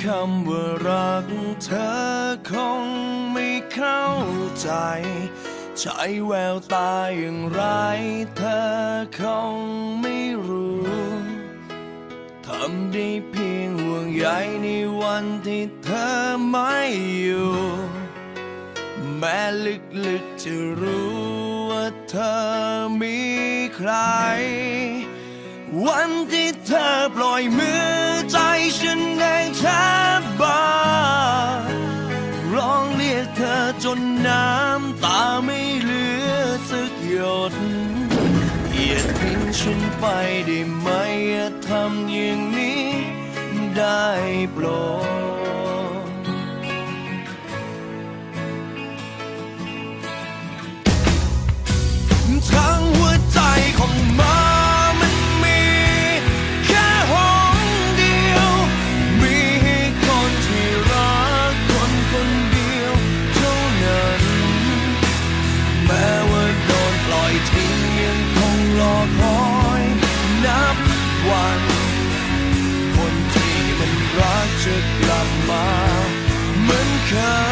คำว่ารักเธอคงไม่เข้าใจใช้แววตาอย่างไรเธอคงไม่รู้ทำได้เพียงห่วงใยในวันที่เธอไม่อยู่แม้ลึกๆจะรู้ว่าเธอมีใครวันที่เธอปล่อยมือใจฉันแดงแทบบ้าร้องเรียกเธอจนน้ำตาไม่เหลือสักหยดอย่าทิ้งฉันไปได้ไหมอย่าทำอย่างนี้ได้โปรดทั้งหัวใจของมันมีแค่ห้องเดียวมีให้คนที่รักคนเดียวเท่านั้นแม้ว่าโดนปล่อยทิ้งยังคงรอคอยนับวันคนที่มันรักจะกลับมาเหมือนเคย